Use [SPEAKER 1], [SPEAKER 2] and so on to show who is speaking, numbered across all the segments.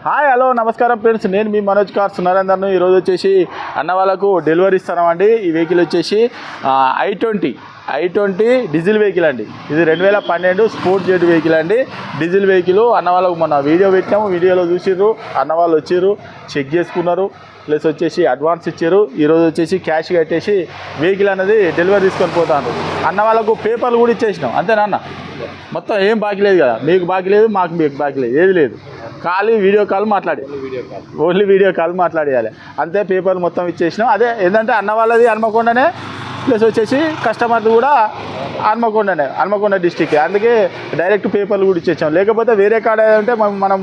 [SPEAKER 1] Hi hello నమస్కారం friends, నేను మీ Manoj cars నరేందర్ను. ఈరోజు వచ్చేసి అన్న వాళ్ళకు డెలివరీ ఇస్తున్నామండి. ఈ వెహికల్ వచ్చేసి i20 డీజిల్ వెహికల్ అండి. ఇది 2012 స్పోర్ట్ జెట్ వెహికల్ అండి, డీజిల్ వెహికల్. అన్న వాళ్ళకు మొన్న వీడియో పెట్టాము, వీడియోలో చూసిర్రు, అన్న వాళ్ళు వచ్చిర్రు, చెక్ చేసుకున్నారు, ప్లస్ వచ్చేసి అడ్వాన్స్ ఇచ్చారు. ఈరోజు వచ్చేసి క్యాష్ కట్టేసి వెహికల్ అనేది డెలివరీ తీసుకొని పోతాను. అన్న వాళ్ళకు పేపర్లు కూడా ఇచ్చేసినాం, అంతేనా అన్న? మొత్తం ఏం బాకీ లేదు కదా, మీకు బాకీ లేదు, మీకు బాకీ లేదు, ఏది లేదు. ఖాళీ వీడియో కాల్ మాట్లాడి, ఓన్లీ వీడియో కాల్ మాట్లాడేయాలి అంతే. పేపర్లు మొత్తం ఇచ్చేసినాం. అదే ఏంటంటే అన్న వాళ్ళది హన్మకొండనే, ప్లస్ వచ్చేసి కస్టమర్ది కూడా హన్మకొండ డిస్టిక్. అందుకే డైరెక్ట్ పేపర్లు కూడా ఇచ్చేసాం. లేకపోతే వేరే కాడ అంటే మనం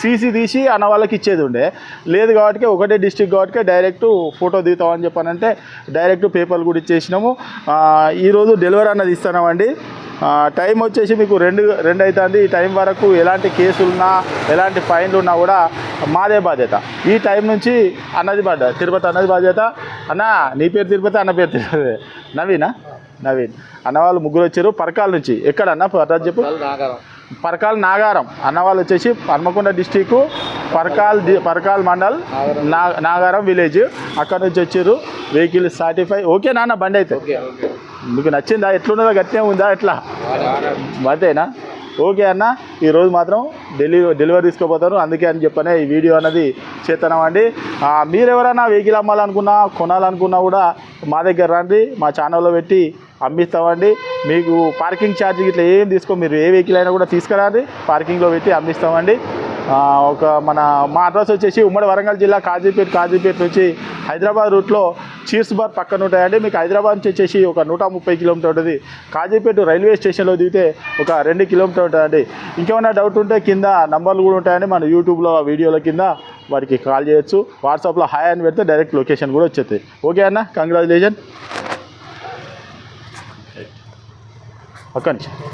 [SPEAKER 1] సీసీ తీసి అన్న వాళ్ళకి ఇచ్చేది ఉండే, లేదు కాబట్టి ఒకటే డిస్టిక్ కాబట్టి డైరెక్ట్ ఫోటో దిగుతామని చెప్పానంటే డైరెక్ట్ పేపర్లు కూడా ఇచ్చేసినాము. ఈరోజు డెలివరీ అన్నది ఇస్తున్నామండి. టైం వచ్చేసి మీకు రెండు అవుతుంది. ఈ టైం వరకు ఎలాంటి కేసులున్నా ఎలాంటి ఫైన్లు ఉన్నా కూడా మాదే బాధ్యత. ఈ టైం నుంచి అన్నది తిరుపతి అన్నది బాధ్యత. అన్న నీ పేరు తిరుపతి, అన్న పేరు తిరుపతి. నవీన్ అన్న వాళ్ళు ముగ్గురు వచ్చారు పరకాల నుంచి. ఎక్కడన్నా అడ్రస్ చెప్పు. పరకాల నాగారం. అన్న వాళ్ళు వచ్చేసి హన్మకొండ డిస్టిక్ పరకాల్ మండల్ నాగారం విలేజ్. అక్కడ నుంచి వచ్చారు. వెహికల్ సర్టిఫై ఓకే నాన్న, బండి అయితే మీకు నచ్చిందా? ఎట్లున్నదో గట్టిగా ఉందా ఎట్లా? అంతేనా? ఓకే అన్న. ఈరోజు మాత్రం డెలివరీ తీసుకోపోతారు, అందుకే అని చెప్పనే ఈ వీడియో అన్నది చేస్తున్నామండి. మీరు ఎవరైనా వెహికల్ అమ్మాలనుకున్నా కొనాలనుకున్నా కూడా మా దగ్గర రండి, మా ఛానల్లో పెట్టి అమ్మిస్తామండి. మీకు పార్కింగ్ ఛార్జ్ ఇట్లా ఏం మీరు ఏ వెహికల్ అయినా కూడా తీసుకురండి, పార్కింగ్లో పెట్టి అమ్మిస్తామండి. మా అడ్రస్ వచ్చేసి ఉమ్మడి వరంగల్ జిల్లా కాజీపేట నుంచి హైదరాబాద్ రూట్లో చీర్స్ బార్ పక్కన ఉంటాయండి. మీకు హైదరాబాద్ నుంచి వచ్చేసి ఒక 130 కిలోమీటర్ ఉంటుంది. కాజీపేట రైల్వే స్టేషన్లో దిగితే ఒక 2 కిలోమీటర్ ఉంటుందండి. ఇంకేమైనా డౌట్ ఉంటే కింద నంబర్లు కూడా ఉంటాయండి, మన యూట్యూబ్లో వీడియోల కింద వారికి కాల్ చేయొచ్చు. వాట్సాప్లో హాయ్ అని పెడితే డైరెక్ట్ లొకేషన్ కూడా వచ్చేది. ఓకే అన్న, కంగ్రాచులేషన్. ఒక్క నిమిషం.